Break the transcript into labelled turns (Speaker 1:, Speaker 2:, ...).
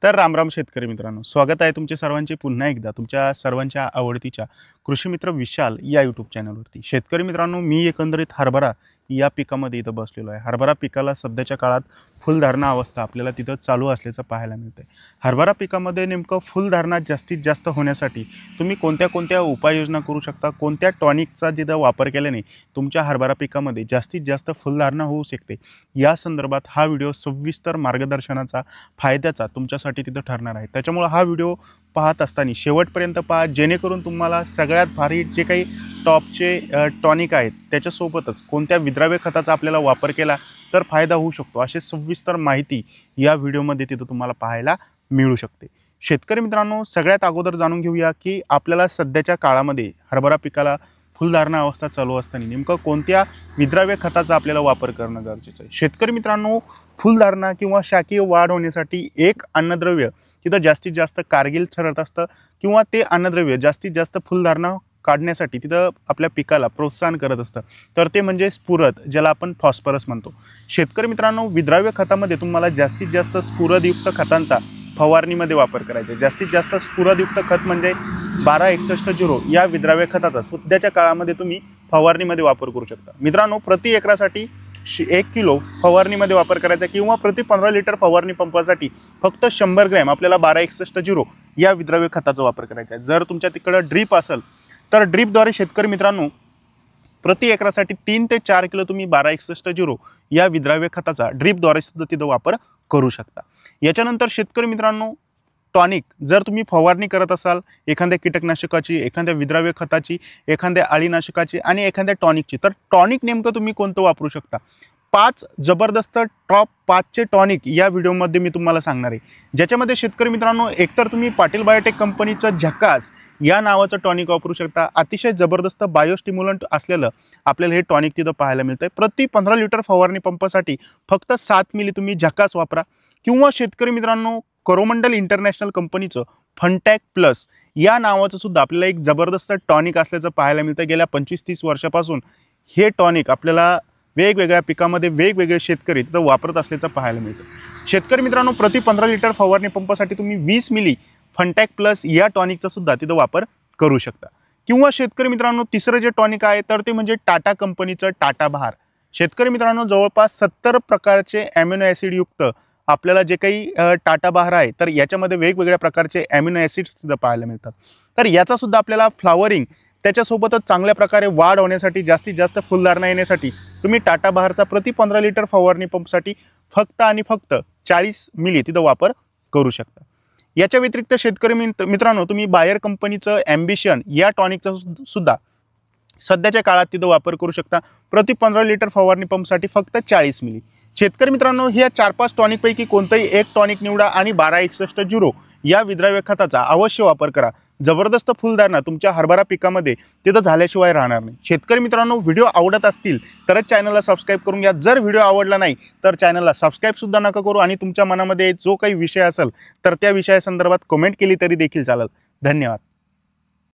Speaker 1: तर रामराम शेतकरी मित्रांनो, स्वागत आहे तुमचे सर्वांचे पुन्हा एकदा तुमच्या सर्वांच्या आवडतीच्या कृषी मित्र विशाल या यूट्यूब चॅनलवरती। शेतकरी मित्रांनो, मी एकंदरीत हरभरा या पिकामध्ये इथं बसलेलो आहे। हरभरा पिकाला सध्याच्या काळात फुलधारणा अवस्था आपल्याला तिथं चालू असल्याचं पाहायला मिळते। हरभरा पिकामध्ये नेमकं फुलधारणा जास्तीत जास्त होण्यासाठी तुम्ही कोणत्या उपाययोजना करू शकता, कोणत्या टॉनिकचा जिथं वापर केल्याने तुमच्या हरभरा पिकामध्ये जास्तीत जास्त फुलधारणा होऊ शकते, या संदर्भात हा व्हिडिओ सविस्तर मार्गदर्शनाचा फायद्याचा तुमच्यासाठी तिथं ठरणार आहे। त्याच्यामुळे हा व्हिडिओ पाहत असताना शेवटपर्यंत पहा, जेणेकरून तुम्हाला सगळ्यात भारी जे काही टॉपचे टॉनिक आहेत त्याच्यासोबतच कोणत्या विद्राव्य खताचा आपल्याला वापर केला तर फायदा होऊ शकतो, अशी सविस्तर माहिती या व्हिडिओमध्ये तिथं तुम्हाला पाहायला मिळू शकते। शेतकरी मित्रांनो, सगळ्यात अगोदर जाणून घेऊया की आपल्याला सध्याच्या काळामध्ये हरभरा पिकाला फुलधारणा अवस्था चालू असताना नेमकं कोणत्या विद्राव्य खताचा आपल्याला वापर करणं गरजेचं आहे। शेतकरी मित्रांनो, फुलधारणा किंवा शाकीय वाढ होण्यासाठी एक अन्नद्रव्य तिथं जास्तीत जास्त कारगिल ठरत असतं, किंवा ते अन्नद्रव्य जास्तीत जास्त फुलधारणा काढण्यासाठी तिथं आपल्या पिकाला प्रोत्साहन करत असतं, तर ते म्हणजे स्फुरद, ज्याला आपण फॉस्फरस म्हणतो। शेतकरी मित्रांनो, विद्राव्य खतामध्ये तुम्हाला जास्तीत जास्त स्फुरदयुक्त खतांचा फवारणीमध्ये वापर करायचा। जास्तीत जास्त स्फुरदयुक्त खत म्हणजे 1261 या विद्राव्य खताचा सध्याच्या काळामध्ये तुम्ही फवारणीमध्ये वापर करू शकता। मित्रांनो, प्रति एकरासाठी 1 किलो फवारणीमध्ये वापर करायचा, किंवा प्रति 15 लिटर फवारणी पंपासाठी फक्त 100 ग्रॅम आपल्याला 1261 या विद्राव्य खताचा वापर करायचा आहे। जर तुमच्या तिकडे ड्रीप असेल तर ड्रीपद्वारे शेतकरी मित्रांनो प्रति एकरासाठी 3 ते 4 किलो तुम्ही 1261 या विद्राव्य खताचा ड्रीपद्वारे सुद्धा तिथं वापर करू शकता। याच्यानंतर शेतकरी मित्रांनो, टॉनिक जर तुम्ही फवारणी करत असाल एखाद्या कीटकनाशकाची, एखाद्या विद्राव्य खताची, एखाद्या अळीनाशकाची आणि एखाद्या टॉनिकची, तर टॉनिक नेमकं तुम्ही कोणतं वापरू शकता। 5 जबरदस्त टॉप 5चे टॉनिक या व्हिडिओमध्ये मी तुम्हाला सांगणार आहे, ज्याच्यामध्ये शेतकरी मित्रांनो एकतर तुम्ही पाटील बायोटेक कंपनीचं झकास या नावाचं टॉनिक वापरू शकता। अतिशय जबरदस्त बायोस्टिम्युलंट असलेलं आपल्याला हे टॉनिक तिथं पाहायला मिळतं आहे। प्रति 15 लिटर फवारणी पंपासाठी फक्त 7 मिली तुम्ही झकास वापरा, किंवा शेतकरी मित्रांनो कोरोमंडल इंटरनॅशनल कंपनीचं फनटॅक प्लस या नावाचं सुद्धा आपल्याला एक जबरदस्त टॉनिक असल्याचं पाहायला मिळतं। गेल्या 25-30 वर्षापासून हे टॉनिक आपल्याला वेगवेगळ्या पिकामध्ये वेगवेगळे शेतकरी तिथं वापरत असल्याचं पाहायला मिळतं। शेतकरी मित्रांनो, प्रति 15 लिटर फवारणी पंपासाठी तुम्ही 20 मिली फनटॅक प्लस या टॉनिकचा सुद्धा तिथं वापर करू शकता। किंवा शेतकरी मित्रांनो, तिसरं जे टॉनिक आहे तर ते म्हणजे टाटा कंपनीचं टाटा बहार। शेतकरी मित्रांनो, जवळपास 70 प्रकारचे ॲमिनो ॲसिड युक्त आपल्याला जे काही टाटा बहार आहे, तर याच्यामध्ये वेगवेगळ्या प्रकारचे ॲमिनो ॲसिड्स सुद्धा पाहायला मिळतात। तर याचा सुद्धा आपल्याला फ्लावरिंग त्याच्यासोबतच चांगल्या प्रकारे वाढ होण्यासाठी, जास्तीत जास्त फुलधारणा येण्यासाठी तुम्ही टाटा बहारचा प्रति 15 लिटर फवारणी पंपसाठी फक्त आणि फक्त 40 मिली तिथं वापर करू शकता। याच्या व्यतिरिक्त शेतकरी मित्रांनो, तुम्ही बायर कंपनीचं ॲम्बिशन या टॉनिकचा सुद्धा सध्याच्या काळात तिथं वापर करू शकता। प्रति 15 लिटर फवारणी पंपसाठी फक्त 40 मिली। शेतकरी मित्रांनो, ह्या 4-5 टॉनिकपैकी कोणतंही एक टॉनिक निवडा आणि 1261 या विद्राव्य खताचा अवश्य वापर करा। जबरदस्त फुलधारणा तुमच्या हरभरा पिकामध्ये तिथं झाल्याशिवाय राहणार नाही। शेतकरी मित्रांनो, व्हिडिओ आवडत असतील तरच चॅनलला सबस्क्राईब करून घ्या। जर व्हिडिओ आवडला नाही तर चॅनलला सबस्क्राईब सुद्धा नका करू, आणि तुमच्या मनामध्ये जो काही विषय असेल तर त्या विषयासंदर्भात कमेंट केली तरी देखील चालेल। धन्यवाद।